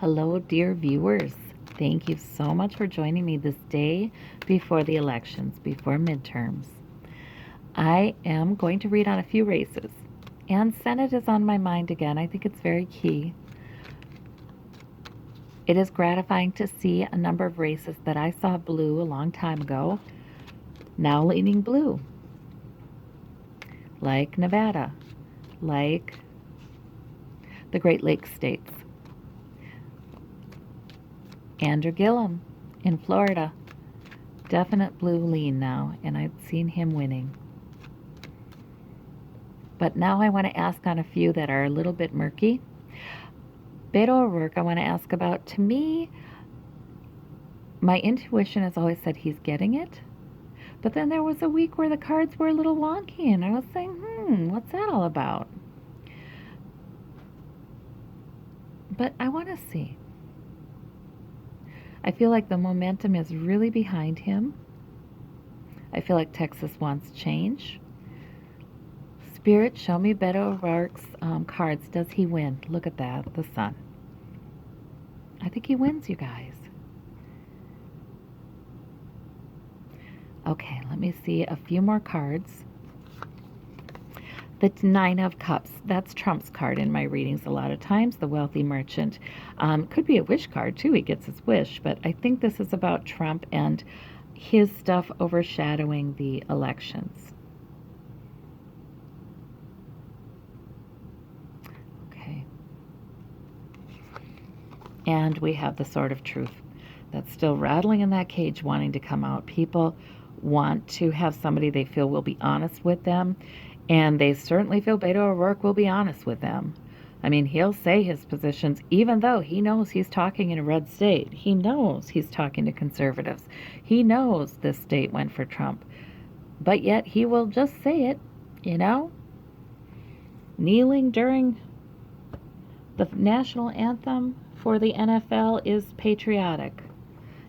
Hello, dear viewers. Thank you so much for joining me this day before the elections, before midterms. I am going to read on a few races, and Senate is on my mind again. I think it's very key. It is gratifying to see a number of races that I saw blue a long time ago, now leaning blue, like Nevada, like the Great Lakes states. Andrew Gillum in Florida, definite blue lean now, and I've seen him winning. But now I want to ask on a few that are a little bit murky. Beto O'Rourke, I want to ask about. To me, my intuition has always said he's getting it. But then there was a week where the cards were a little wonky, and I was saying, what's that all about? But I want to see. I feel like the momentum is really behind him. I feel like Texas wants change. Spirit, show me Beto O'Rourke's cards. Does he win? Look at that, the sun. I think he wins, you guys. Okay, let me see a few more cards. The Nine of Cups, that's Trump's card in my readings a lot of times, the wealthy merchant. Could be a wish card too, he gets his wish, but I think this is about Trump and his stuff overshadowing the elections. Okay. And we have the Sword of Truth that's still rattling in that cage, wanting to come out. People want to have somebody they feel will be honest with them, and they certainly feel Beto O'Rourke will be honest with them. I mean, he'll say his positions, even though he knows he's talking in a red state. He knows he's talking to conservatives. He knows this state went for Trump. But yet he will just say it, you know? Kneeling during the national anthem for the NFL is patriotic.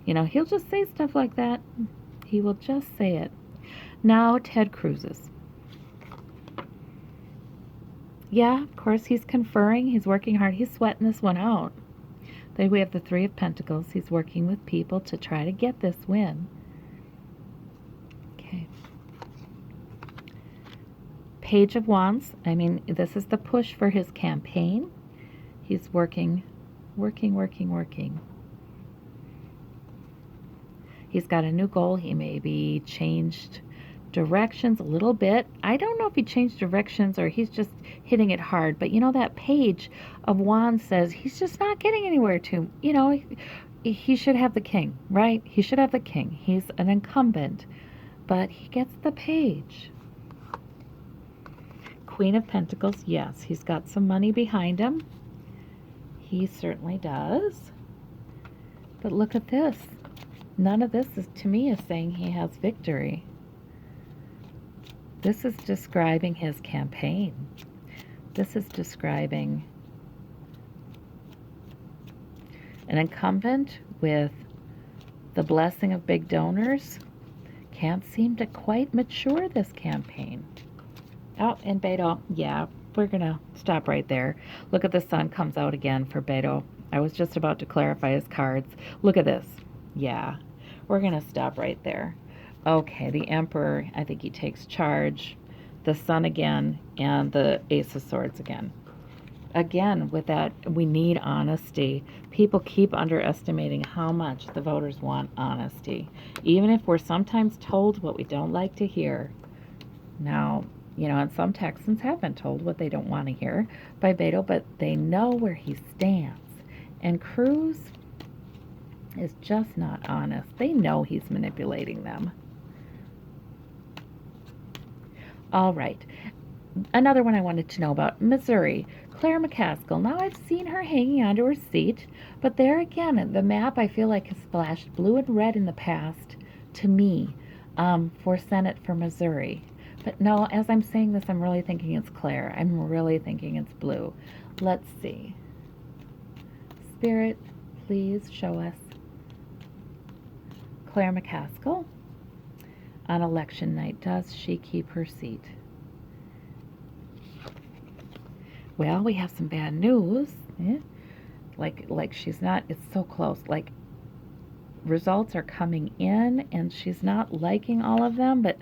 You know, he'll just say stuff like that. He will just say it. Now, Ted Cruz's. Yeah, of course, he's conferring. He's working hard. He's sweating this one out. Then we have the Three of Pentacles. He's working with people to try to get this win. Okay. Page of Wands. I mean, this is the push for his campaign. He's working. He's got a new goal. He maybe changed directions a little bit. I don't know if he changed directions or he's just hitting it hard, but you know, that Page of Wands says he's just not getting anywhere to, you know, he should have the king, right? He should have the king. He's an incumbent, but he gets the Page. Queen of Pentacles, yes, he's got some money behind him. He certainly does. But look at this. None of this is, to me, is saying he has victory. This is describing his campaign. This is describing an incumbent with the blessing of big donors. Can't seem to quite mature this campaign. Oh, and Beto, yeah, we're going to stop right there. Look at the sun comes out again for Beto. I was just about to clarify his cards. Look at this. Yeah, we're going to stop right there. Okay, the Emperor, I think he takes charge. The Sun again, and the Ace of Swords again. Again, with that, we need honesty. People keep underestimating how much the voters want honesty, even if we're sometimes told what we don't like to hear. Now, you know, and some Texans have been told what they don't want to hear by Beto, but they know where he stands. And Cruz is just not honest. They know he's manipulating them. All right. Another one I wanted to know about, Missouri. Claire McCaskill. Now, I've seen her hanging onto her seat, but there again, the map I feel like has flashed blue and red in the past to me for Senate for Missouri. But no, as I'm saying this, I'm really thinking it's Claire. I'm really thinking it's blue. Let's see. Spirit, please show us Claire McCaskill on election night. Does she keep her seat? Well, we have some bad news. Like she's not, it's so close. Like results are coming in and she's not liking all of them, but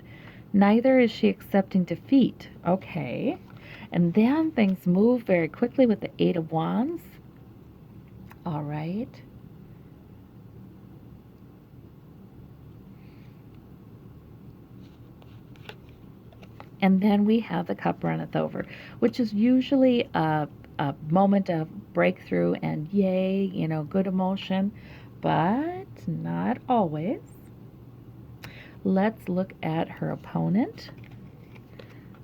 neither is she accepting defeat. Okay. And then things move very quickly with the Eight of Wands. All right. And then we have the Cup runneth over, which is usually a moment of breakthrough and yay, good emotion, but not always. Let's look at her opponent.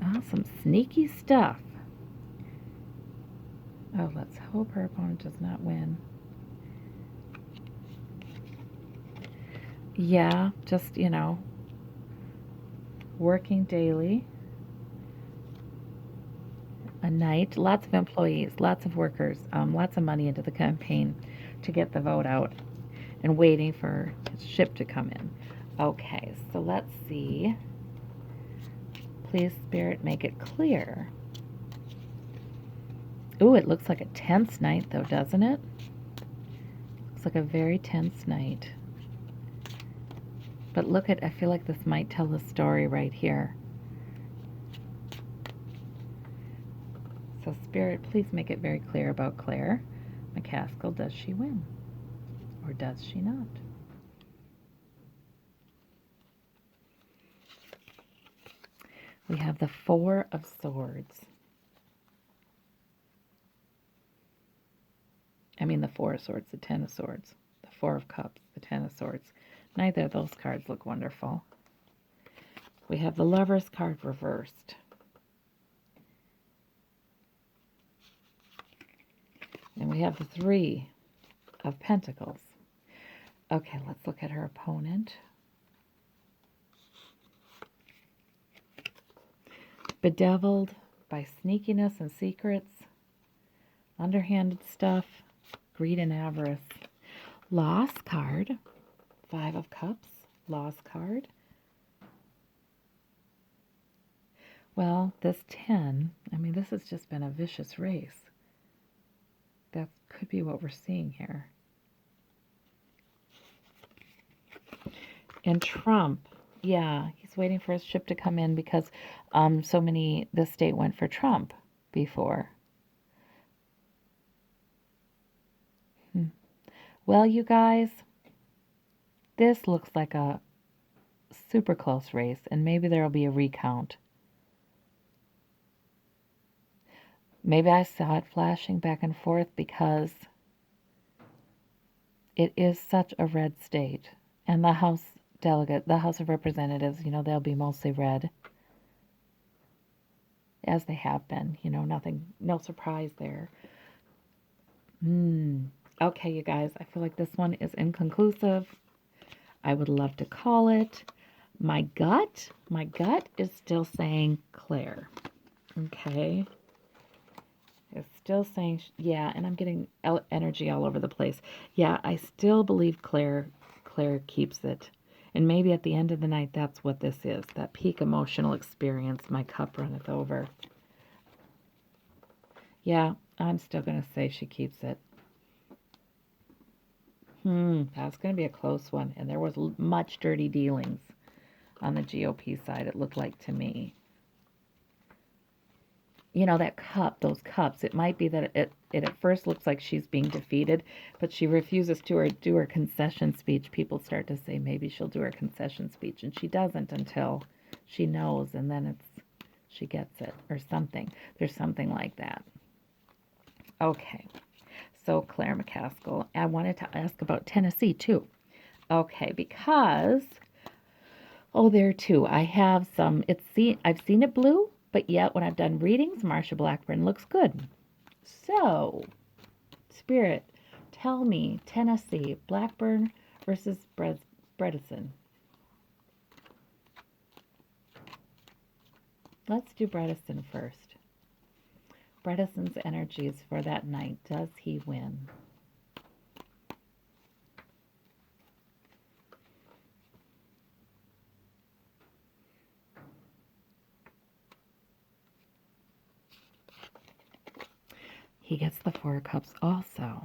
Oh, some sneaky stuff. Oh, let's hope her opponent does not win. Yeah, just, working daily. A night, lots of employees, lots of workers, lots of money into the campaign to get the vote out and waiting for his ship to come in. Okay, so let's see. Please, Spirit, make it clear. Ooh, it looks like a tense night, though, doesn't it? Looks like a very tense night. But look at, I feel like this might tell the story right here. So, Spirit, please make it very clear about Claire McCaskill. Does she win? Or does she not? We have the Four of Swords. I mean the Four of Swords, the Ten of Swords, the Four of Cups, the Ten of Swords. Neither of those cards look wonderful. We have the Lover's card reversed. And we have the Three of Pentacles. Okay, let's look at her opponent. Bedeviled by sneakiness and secrets, underhanded stuff, greed and avarice. Loss card, Five of Cups, loss card. Well, this 10, I mean, this has just been a vicious race. That could be what we're seeing here. And Trump, yeah, he's waiting for his ship to come in because the state went for Trump before. Well, you guys, this looks like a super close race, and maybe there will be a recount. Maybe I saw it flashing back and forth because it is such a red state. And the House of Representatives, they'll be mostly red, as they have been. No surprise there. Okay, you guys, I feel like this one is inconclusive. I would love to call it. My gut is still saying Claire. Okay. It's still saying, yeah, and I'm getting energy all over the place. Yeah, I still believe Claire keeps it. And maybe at the end of the night, that's what this is, that peak emotional experience. My cup runneth over. Yeah, I'm still going to say she keeps it. That's going to be a close one. And there was much dirty dealings on the GOP side, it looked like to me. That cup, those cups, it might be that it at first looks like she's being defeated, but she refuses to do her concession speech. People start to say maybe she'll do her concession speech, and she doesn't until she knows, and then she gets it, or something. There's something like that. Okay, so Claire McCaskill. I wanted to ask about Tennessee, too. Okay, because, there too, I have some, I've seen it blue, but yet when I've done readings, Marsha Blackburn looks good. So, Spirit, tell me, Tennessee, Blackburn versus Bredesen. Let's do Bredesen first. Bredesen's energies for that night. Does he win? He gets the Four of Cups also.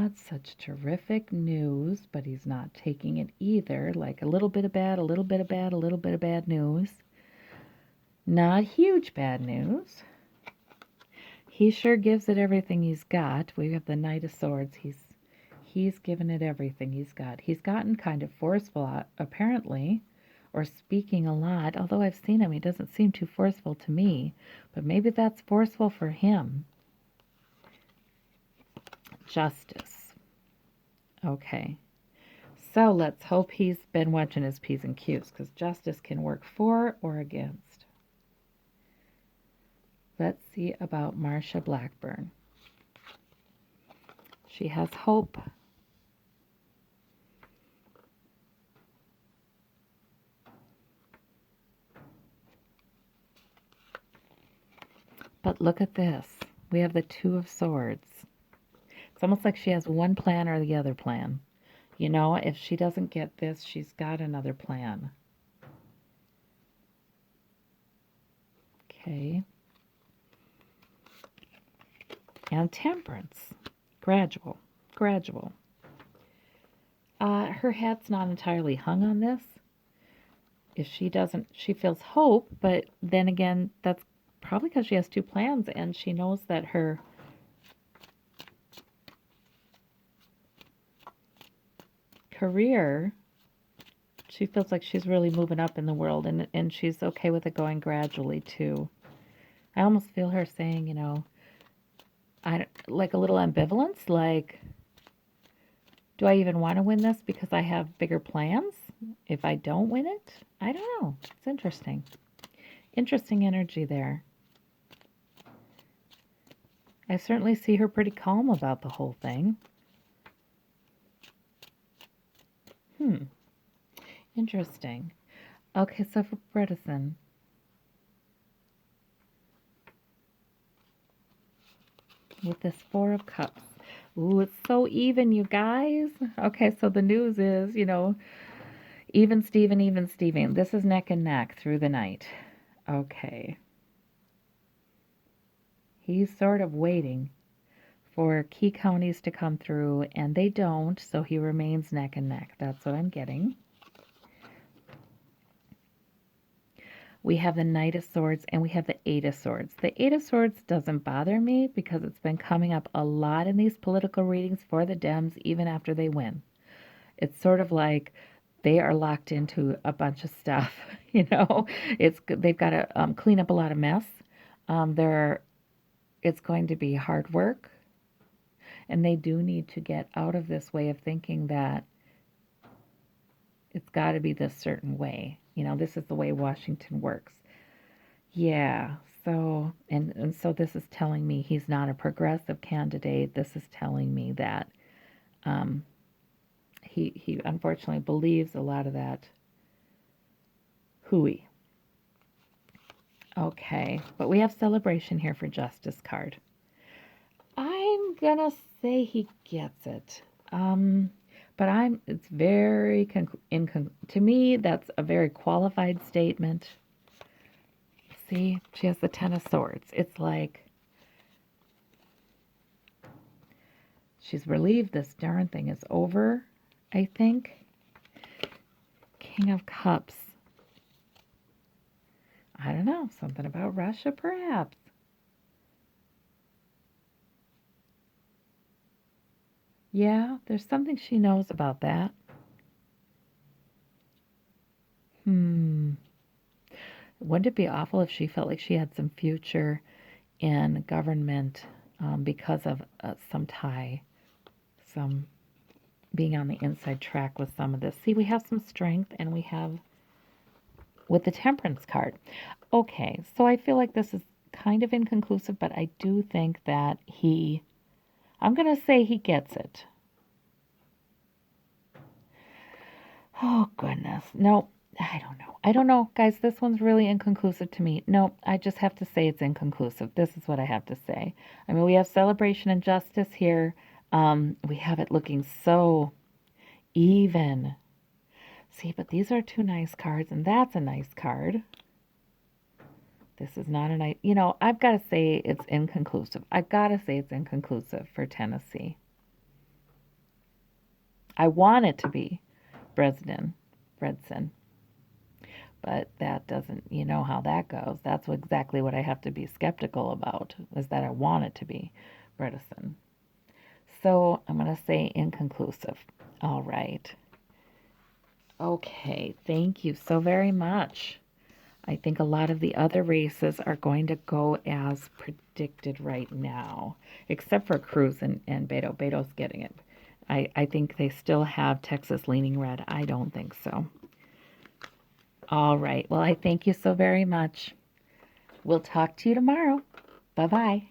not such terrific news, but he's not taking it either. Like a little bit of bad, a little bit of bad, a little bit of bad news. Not huge bad news. He sure gives it everything he's got. We have the Knight of Swords. He's given it everything he's got. He's gotten kind of forceful, apparently, or speaking a lot. Although I've seen him, he doesn't seem too forceful to me. But maybe that's forceful for him. Justice. Okay. So let's hope he's been watching his P's and Q's, because justice can work for or against. Let's see about Marcia Blackburn. She has hope. But look at this. We have the Two of Swords. It's almost like she has one plan or the other plan. You know, if she doesn't get this, she's got another plan. Okay. And Temperance. Gradual. Gradual. Her head's not entirely hung on this. If she doesn't, she feels hope, but then again, that's probably because she has two plans and she knows that her career, she feels like she's really moving up in the world, and she's okay with it going gradually too. I almost feel her saying, you know, like a little ambivalence, like, do I even want to win this because I have bigger plans? If I don't win it, I don't know. It's interesting. Interesting energy there. I certainly see her pretty calm about the whole thing. Interesting. Okay, so for Bredesen. With this Four of Cups. Ooh, it's so even, you guys. Okay, so the news is, you know, even Steven, even Steven. This is neck and neck through the night. Okay. He's sort of waiting for key counties to come through, and they don't, so he remains neck and neck. That's what I'm getting. We have the Knight of Swords, and we have the Eight of Swords. The Eight of Swords doesn't bother me because it's been coming up a lot in these political readings for the Dems, even after they win. It's sort of like they are locked into a bunch of stuff, you know. They've got to clean up a lot of mess. It's going to be hard work, and they do need to get out of this way of thinking that it's got to be this certain way. You know, this is the way Washington works. Yeah, so, and so this is telling me he's not a progressive candidate. This is telling me that he unfortunately believes a lot of that hooey. Okay, but we have celebration here for Justice card. I'm gonna say he gets it. But it's very, to me, that's a very qualified statement. See, she has the Ten of Swords. It's like she's relieved this darn thing is over, I think. King of Cups. I don't know, something about Russia, perhaps. Yeah, there's something she knows about that. Wouldn't it be awful if she felt like she had some future in government because of some tie, some being on the inside track with some of this? See, we have some strength, and we have with the Temperance card. Okay, so I feel like this is kind of inconclusive, but I do think that I'm going to say he gets it. Oh, goodness. No, I don't know. I don't know, guys. This one's really inconclusive to me. No, I just have to say it's inconclusive. This is what I have to say. I mean, we have celebration and justice here. We have it looking so even. See, but these are two nice cards, and that's a nice card. This is not a nice, you know, I've got to say it's inconclusive. I've got to say it's inconclusive for Tennessee. I want it to be Bredson, but that doesn't, you know how that goes. That's exactly what I have to be skeptical about, is that I want it to be Bredesen. So I'm going to say inconclusive. All right. Okay, thank you so very much. I think a lot of the other races are going to go as predicted right now, except for Cruz and Beto. Beto's getting it. I think they still have Texas leaning red. I don't think so. All right. Well, I thank you so very much. We'll talk to you tomorrow. Bye-bye.